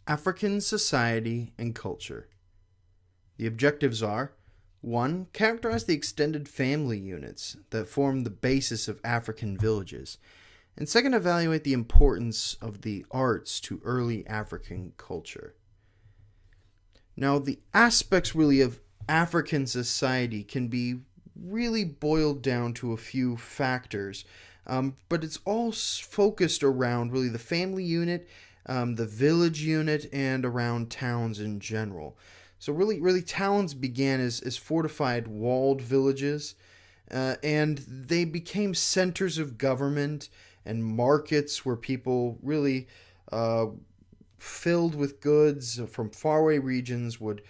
African society and culture. The objectives are: 1. Characterize the extended family units that form the basis of African villages. And 2nd, evaluate the importance of the arts to early African culture. Now, the aspects really of African society can be really boiled down to a few factors, but it's all focused around really the family unit, the village unit, and around towns in general. So really towns began as fortified walled villages, and they became centers of government and markets where people really filled with goods from faraway regions would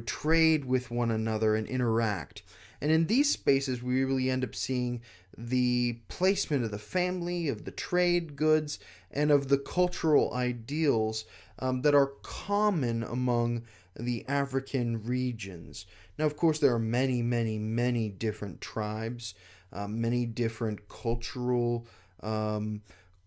trade with one another and interact. And in these spaces, we really end up seeing the placement of the family, of the trade goods, and of the cultural ideals that are common among the African regions. Now, of course, there are many different tribes, many different cultural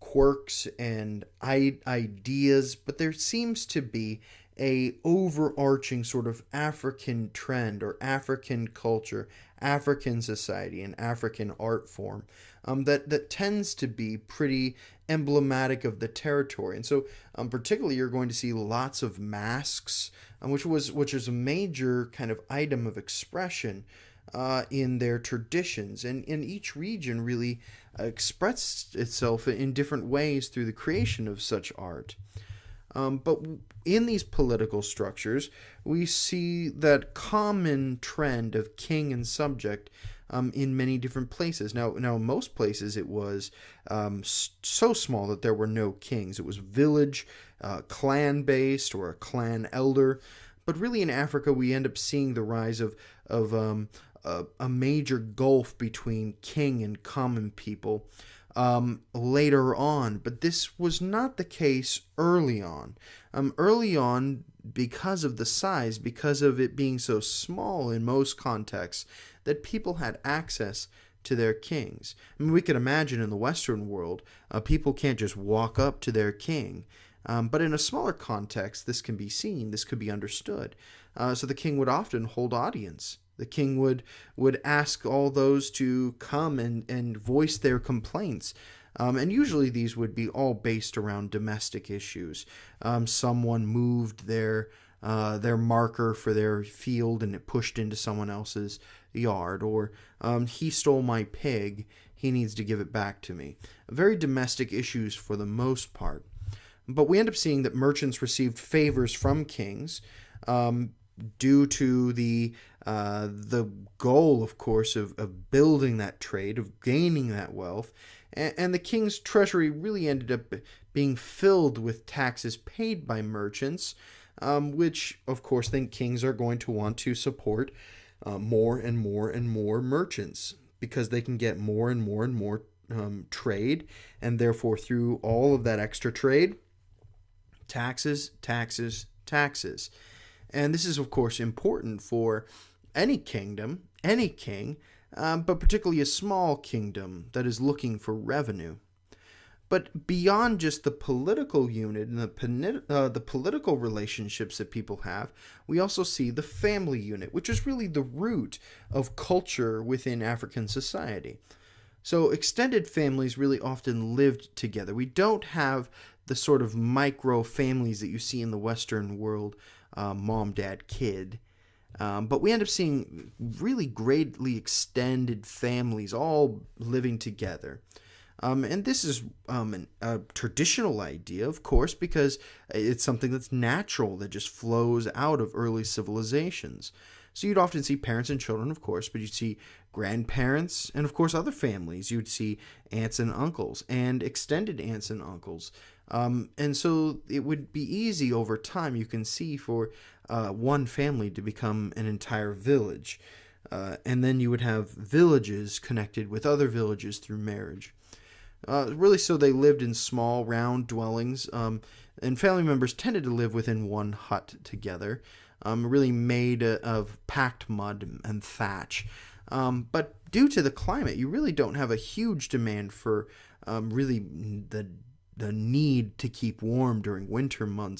quirks and ideas, but there seems to be a overarching sort of African trend or African culture, African society, and African art form that tends to be pretty emblematic of the territory. And so particularly you're going to see lots of masks, which is a major kind of item of expression in their traditions. And in each region really expressed itself in different ways through the creation of such art. But in these political structures, we see that common trend of king and subject in many different places. Now, in most places, it was so small that there were no kings. It was village, clan-based, or a clan elder. But really, in Africa, we end up seeing the rise of a major gulf between king and common people later on, but this was not the case early on. Early on, because of the size, because of it being so small in most contexts, that people had access to their kings. I mean, we could imagine in the Western world, people can't just walk up to their king. But in a smaller context, this can be seen, this could be understood. So the king would often hold audience. The king would ask all those to come and voice their complaints. And usually these would be all based around domestic issues. Someone moved their marker for their field and it pushed into someone else's yard. Or he stole my pig, he needs to give it back to me. Very domestic issues for the most part. But we end up seeing that merchants received favors from kings, due to the goal, of course, of building that trade, of gaining that wealth. And the king's treasury really ended up being filled with taxes paid by merchants, which, of course, then kings are going to want to support more and more merchants, because they can get more and more trade, and therefore through all of that extra trade, taxes. And this is, of course, important for any kingdom, any king, but particularly a small kingdom that is looking for revenue. But beyond just the political unit and the political relationships that people have, we also see the family unit, which is really the root of culture within African society. So extended families really often lived together. We don't have the sort of micro families that you see in the Western world, mom, dad, kid. But we end up seeing really greatly extended families all living together. And this is a traditional idea, of course, because it's something that's natural, that just flows out of early civilizations. So you'd often see parents and children, of course, but you'd see grandparents and, of course, other families. You'd see aunts and uncles and extended aunts and uncles. And so it would be easy over time, you can see, for one family to become an entire village. And then you would have villages connected with other villages through marriage. Really, so they lived in small, round dwellings, and family members tended to live within one hut together, really made of packed mud and thatch. But due to the climate, you really don't have a huge demand for really the need to keep warm during winter months